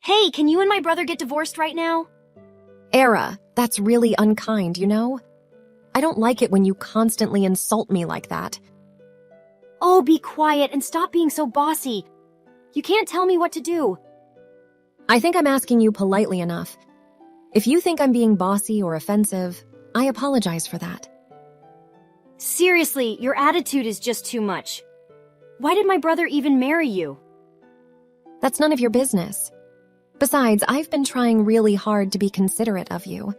Hey, can you and my brother get divorced right now? Era, that's really unkind, you know? I don't like it when you constantly insult me like that. Oh, be quiet and stop being so bossy. You can't tell me what to do. I think I'm asking you politely enough. If you think I'm being bossy or offensive, I apologize for that. Seriously, your attitude is just too much. Why did my brother even marry you? That's none of your business. Besides, I've been trying really hard to be considerate of you.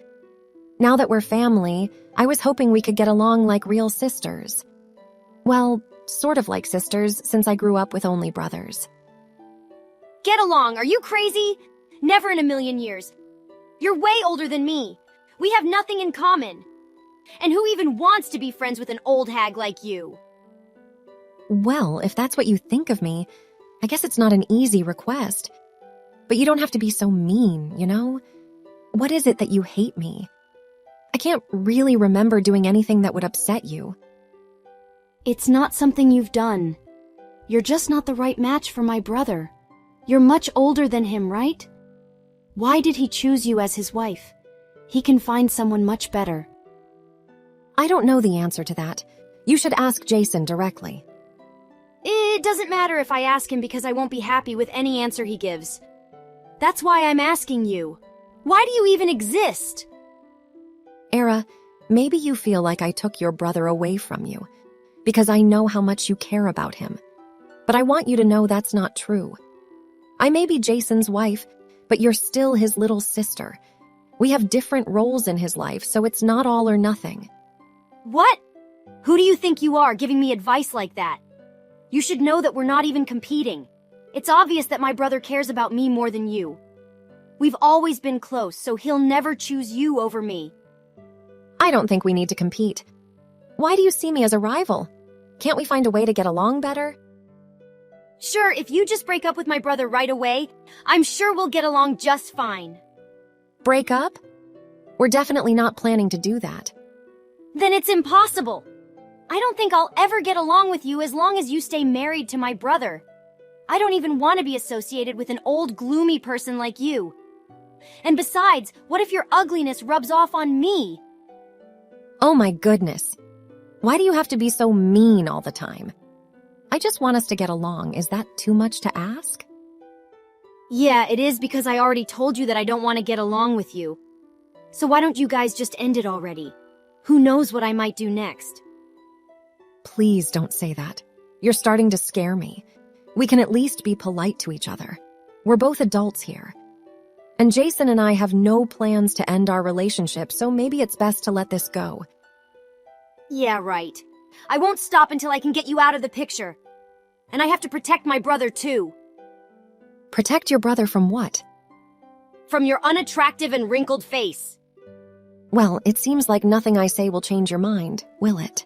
Now that we're family, I was hoping we could get along like real sisters. Well, sort of like sisters, since I grew up with only brothers. Get along, are you crazy? Never in a million years. You're way older than me. We have nothing in common. And who even wants to be friends with an old hag like you? Well, if that's what you think of me, I guess it's not an easy request. But you don't have to be so mean, you know? What is it that you hate me? I can't really remember doing anything that would upset you. It's not something you've done. You're just not the right match for my brother. You're much older than him, right? Why did he choose you as his wife? He can find someone much better. I don't know the answer to that. You should ask Jason directly. It doesn't matter if I ask him because I won't be happy with any answer he gives. That's why I'm asking you. Why do you even exist? Era, maybe you feel like I took your brother away from you, because I know how much you care about him. But I want you to know that's not true. I may be Jason's wife, but you're still his little sister. We have different roles in his life, so it's not all or nothing. What? Who do you think you are giving me advice like that? You should know that we're not even competing. It's obvious that my brother cares about me more than you. We've always been close, so he'll never choose you over me. I don't think we need to compete. Why do you see me as a rival? Can't we find a way to get along better? Sure, if you just break up with my brother right away, I'm sure we'll get along just fine. Break up? We're definitely not planning to do that. Then it's impossible. I don't think I'll ever get along with you as long as you stay married to my brother. I don't even want to be associated with an old, gloomy person like you. And besides, what if your ugliness rubs off on me? Oh my goodness. Why do you have to be so mean all the time? I just want us to get along. Is that too much to ask? Yeah, it is because I already told you that I don't want to get along with you. So why don't you guys just end it already? Who knows what I might do next? Please don't say that. You're starting to scare me. We can at least be polite to each other. We're both adults here. And Jason and I have no plans to end our relationship, so maybe it's best to let this go. Yeah, right. I won't stop until I can get you out of the picture. And I have to protect my brother, too. Protect your brother from what? From your unattractive and wrinkled face. Well, it seems like nothing I say will change your mind, will it?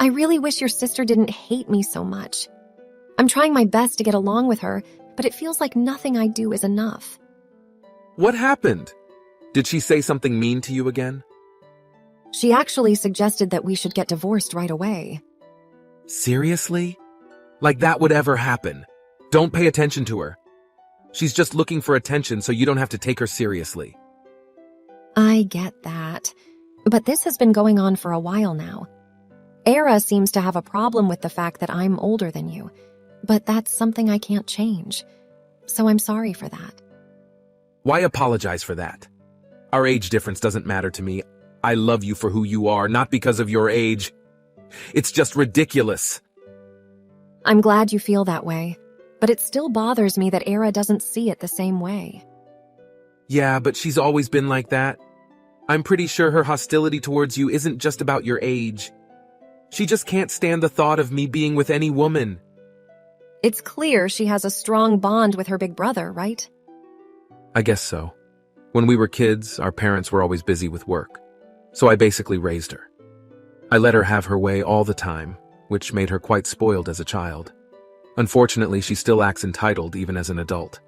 I really wish your sister didn't hate me so much. I'm trying my best to get along with her, but it feels like nothing I do is enough. What happened? Did she say something mean to you again? She actually suggested that we should get divorced right away. Seriously? Like that would ever happen. Don't pay attention to her. She's just looking for attention so you don't have to take her seriously. I get that. But this has been going on for a while now. Era seems to have a problem with the fact that I'm older than you, but that's something I can't change. So I'm sorry for that. Why apologize for that? Our age difference doesn't matter to me. I love you for who you are, not because of your age. It's just ridiculous. I'm glad you feel that way, but it still bothers me that Era doesn't see it the same way. Yeah, but she's always been like that. I'm pretty sure her hostility towards you isn't just about your age. She just can't stand the thought of me being with any woman. It's clear she has a strong bond with her big brother, right? I guess so. When we were kids, our parents were always busy with work, so I basically raised her. I let her have her way all the time, which made her quite spoiled as a child. Unfortunately, she still acts entitled even as an adult.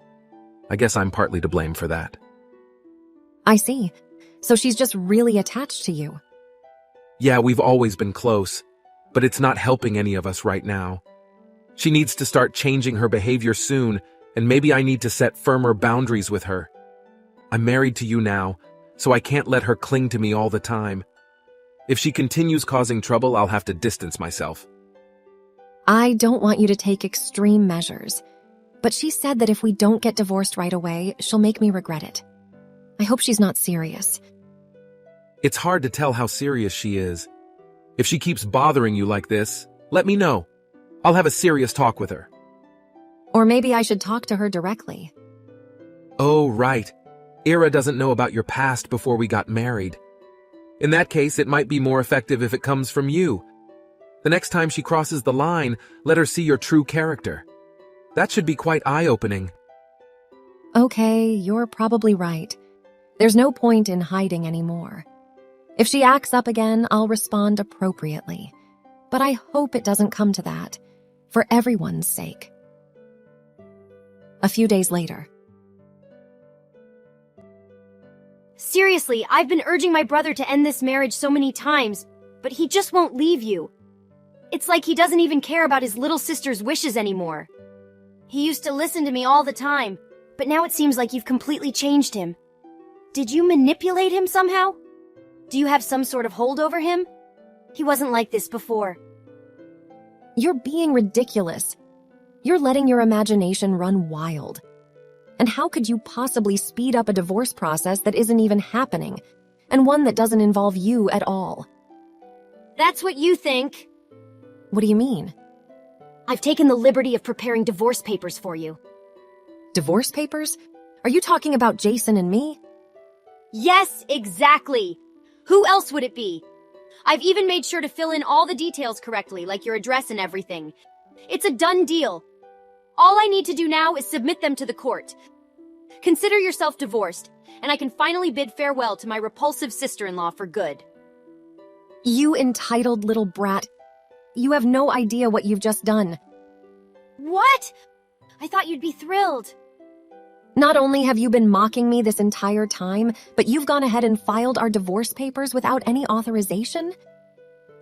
I guess I'm partly to blame for that. I see. So she's just really attached to you. Yeah, we've always been close, but it's not helping any of us right now. She needs to start changing her behavior soon, and maybe I need to set firmer boundaries with her. I'm married to you now, so I can't let her cling to me all the time. If she continues causing trouble, I'll have to distance myself. I don't want you to take extreme measures, but she said that if we don't get divorced right away, she'll make me regret it. I hope she's not serious. It's hard to tell how serious she is. If she keeps bothering you like this, let me know. I'll have a serious talk with her. Or maybe I should talk to her directly. Oh, right. Ira doesn't know about your past before we got married. In that case, it might be more effective if it comes from you. The next time she crosses the line, let her see your true character. That should be quite eye-opening. Okay, you're probably right. There's no point in hiding anymore. If she acts up again, I'll respond appropriately. But I hope it doesn't come to that, for everyone's sake. A few days later. Seriously, I've been urging my brother to end this marriage so many times, but he just won't leave you. It's like he doesn't even care about his little sister's wishes anymore. He used to listen to me all the time, but now it seems like you've completely changed him. Did you manipulate him somehow? Do you have some sort of hold over him? He wasn't like this before. You're being ridiculous. You're letting your imagination run wild. And how could you possibly speed up a divorce process that isn't even happening, and one that doesn't involve you at all? That's what you think. What do you mean? I've taken the liberty of preparing divorce papers for you. Divorce papers? Are you talking about Jason and me? Yes, exactly. Who else would it be? I've even made sure to fill in all the details correctly, like your address and everything. It's a done deal. All I need to do now is submit them to the court. Consider yourself divorced, and I can finally bid farewell to my repulsive sister-in-law for good. You entitled little brat. You have no idea what you've just done. What? I thought you'd be thrilled. Not only have you been mocking me this entire time, but you've gone ahead and filed our divorce papers without any authorization?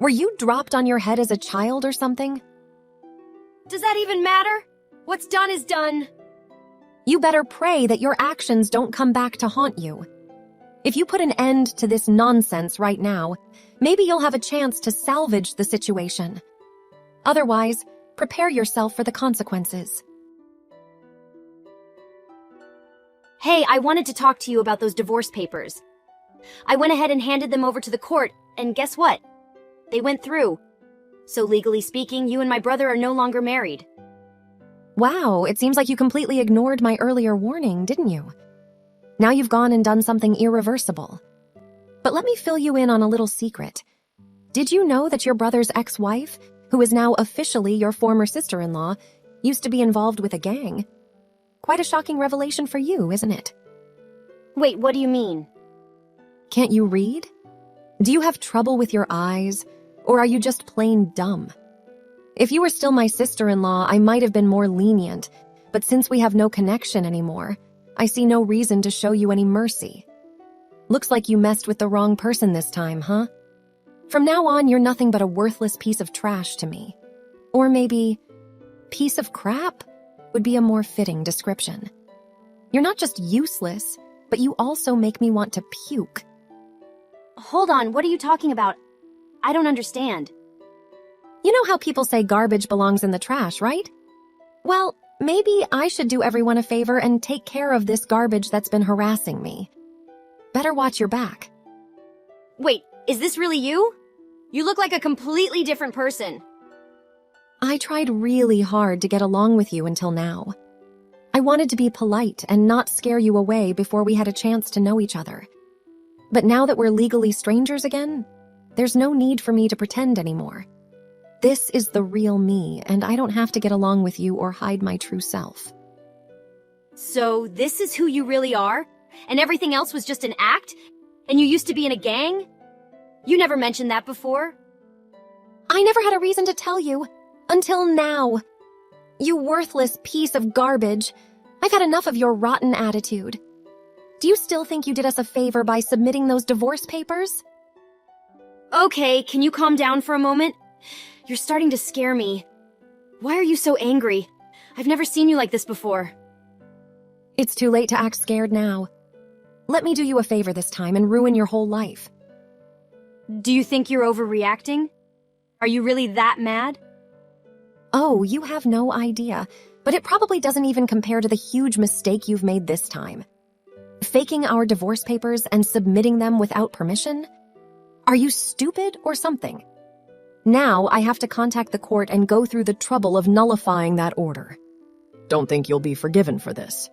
Were you dropped on your head as a child or something? Does that even matter? What's done is done. You better pray that your actions don't come back to haunt you. If you put an end to this nonsense right now, maybe you'll have a chance to salvage the situation. Otherwise, prepare yourself for the consequences. Hey, I wanted to talk to you about those divorce papers. I went ahead and handed them over to the court, and guess what? They went through. So legally speaking, you and my brother are no longer married. Wow, it seems like you completely ignored my earlier warning, didn't you? Now you've gone and done something irreversible. But let me fill you in on a little secret. Did you know that your brother's ex-wife, who is now officially your former sister-in-law, used to be involved with a gang? Quite a shocking revelation for you, isn't it? Wait, what do you mean? Can't you read? Do you have trouble with your eyes, or are you just plain dumb? If you were still my sister-in-law, I might have been more lenient, but since we have no connection anymore, I see no reason to show you any mercy. Looks like you messed with the wrong person this time, huh? From now on, you're nothing but a worthless piece of trash to me. Or maybe, piece of crap would be a more fitting description. You're not just useless, but you also make me want to puke. Hold on, what are you talking about? I don't understand. You know how people say garbage belongs in the trash, right? Well, maybe I should do everyone a favor and take care of this garbage that's been harassing me. Better watch your back. Wait, is this really you? You look like a completely different person. I tried really hard to get along with you until now. I wanted to be polite and not scare you away before we had a chance to know each other. But now that we're legally strangers again, there's no need for me to pretend anymore. This is the real me, and I don't have to get along with you or hide my true self. So this is who you really are? And everything else was just an act? And you used to be in a gang? You never mentioned that before. I never had a reason to tell you. Until now. You worthless piece of garbage. I've had enough of your rotten attitude. Do you still think you did us a favor by submitting those divorce papers? Okay, can you calm down for a moment? You're starting to scare me. Why are you so angry? I've never seen you like this before. It's too late to act scared now. Let me do you a favor this time and ruin your whole life. Do you think you're overreacting? Are you really that mad? Oh, you have no idea, but it probably doesn't even compare to the huge mistake you've made this time. Faking our divorce papers and submitting them without permission? Are you stupid or something? Now I have to contact the court and go through the trouble of nullifying that order. Don't think you'll be forgiven for this.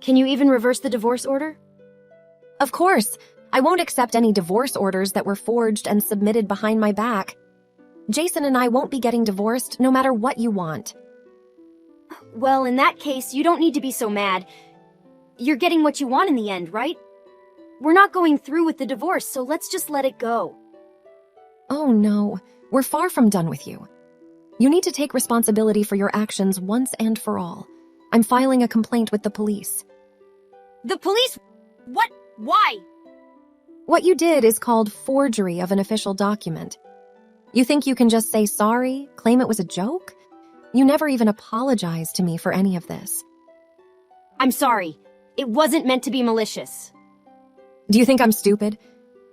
Can you even reverse the divorce order? Of course, I won't accept any divorce orders that were forged and submitted behind my back. Jason and I won't be getting divorced no matter what you want. Well, in that case, you don't need to be so mad. You're getting what you want in the end, right? We're not going through with the divorce, so let's just let it go. Oh no, we're far from done with you. You need to take responsibility for your actions once and for all. I'm filing a complaint with the police. The police? What? Why? What you did is called forgery of an official document. You think you can just say sorry, claim it was a joke? You never even apologized to me for any of this. I'm sorry. It wasn't meant to be malicious. Do you think I'm stupid?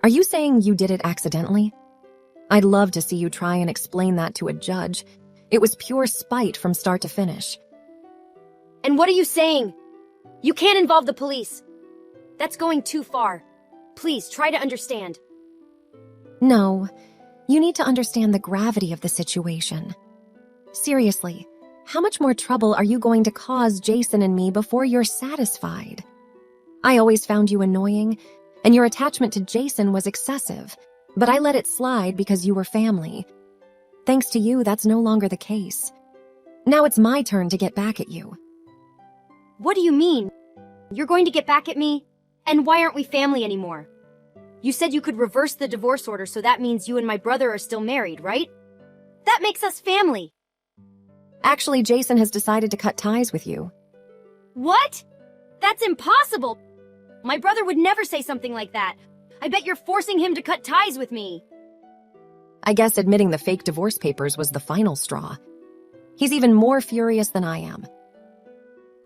Are you saying you did it accidentally? I'd love to see you try and explain that to a judge. It was pure spite from start to finish. And what are you saying? You can't involve the police. That's going too far. Please, try to understand. No, you need to understand the gravity of the situation. Seriously, how much more trouble are you going to cause Jason and me before you're satisfied? I always found you annoying, and your attachment to Jason was excessive, but I let it slide because you were family. Thanks to you, that's no longer the case. Now it's my turn to get back at you. What do you mean? You're going to get back at me? And why aren't we family anymore? You said you could reverse the divorce order, so that means you and my brother are still married, right? That makes us family. Actually, Jason has decided to cut ties with you. What? That's impossible! My brother would never say something like that. I bet you're forcing him to cut ties with me. I guess admitting the fake divorce papers was the final straw. He's even more furious than I am.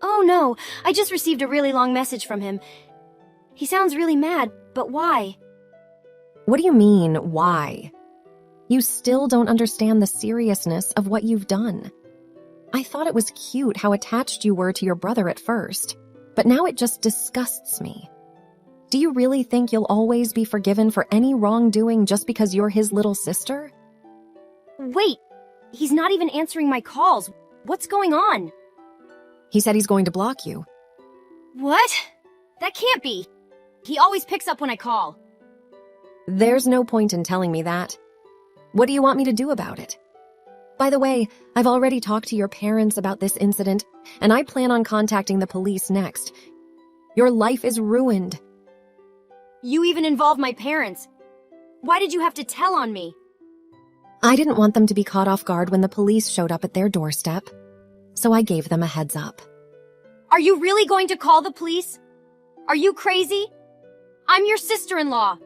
Oh no, I just received a really long message from him. He sounds really mad, but why? What do you mean, why? You still don't understand the seriousness of what you've done. I thought it was cute how attached you were to your brother at first, but now it just disgusts me. Do you really think you'll always be forgiven for any wrongdoing just because you're his little sister? Wait, he's not even answering my calls. What's going on? He said he's going to block you. What? That can't be. He always picks up when I call. There's no point in telling me that. What do you want me to do about it? By the way, I've already talked to your parents about this incident, and I plan on contacting the police next. Your life is ruined. You even involved my parents. Why did you have to tell on me? I didn't want them to be caught off guard when the police showed up at their doorstep, so I gave them a heads up. Are you really going to call the police? Are you crazy? I'm your sister-in-law.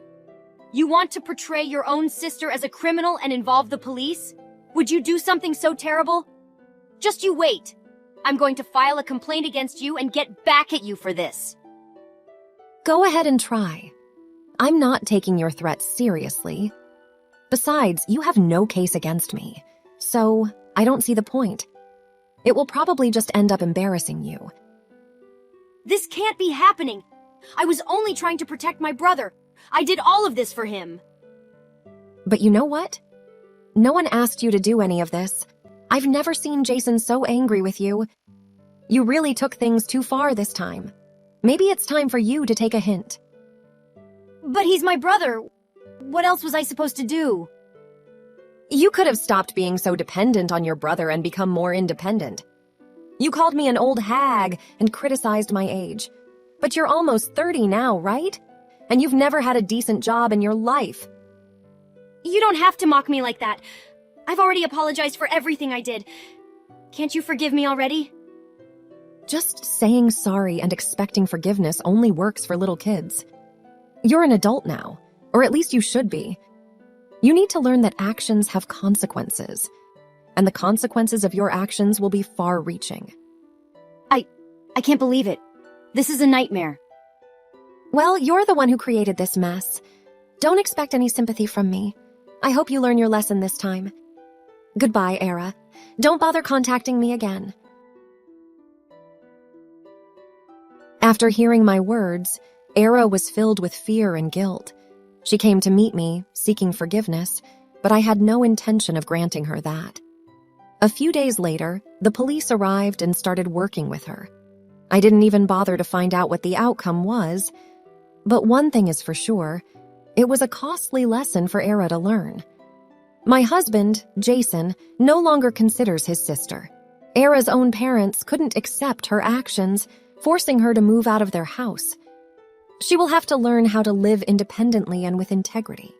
You want to portray your own sister as a criminal and involve the police? Would you do something so terrible? Just you wait. I'm going to file a complaint against you and get back at you for this. Go ahead and try. I'm not taking your threats seriously. Besides, you have no case against me, so I don't see the point. It will probably just end up embarrassing you. This can't be happening. I was only trying to protect my brother. I did all of this for him. But you know what? No one asked you to do any of this. I've never seen Jason so angry with you. You really took things too far this time. Maybe it's time for you to take a hint. But he's my brother. What else was I supposed to do? You could have stopped being so dependent on your brother and become more independent. You called me an old hag and criticized my age. But you're almost 30 now, right? And you've never had a decent job in your life. You don't have to mock me like that. I've already apologized for everything I did. Can't you forgive me already? Just saying sorry and expecting forgiveness only works for little kids. You're an adult now, or at least you should be. You need to learn that actions have consequences. and the consequences of your actions will be far-reaching. I can't believe it. This is a nightmare. Well, you're the one who created this mess. Don't expect any sympathy from me. I hope you learn your lesson this time. Goodbye, Era. Don't bother contacting me again. After hearing my words, Era was filled with fear and guilt. She came to meet me, seeking forgiveness, but I had no intention of granting her that. A few days later, the police arrived and started working with her. I didn't even bother to find out what the outcome was, but one thing is for sure, it was a costly lesson for Era to learn. My husband, Jason, no longer considers his sister. Era's own parents couldn't accept her actions, forcing her to move out of their house. She will have to learn how to live independently and with integrity.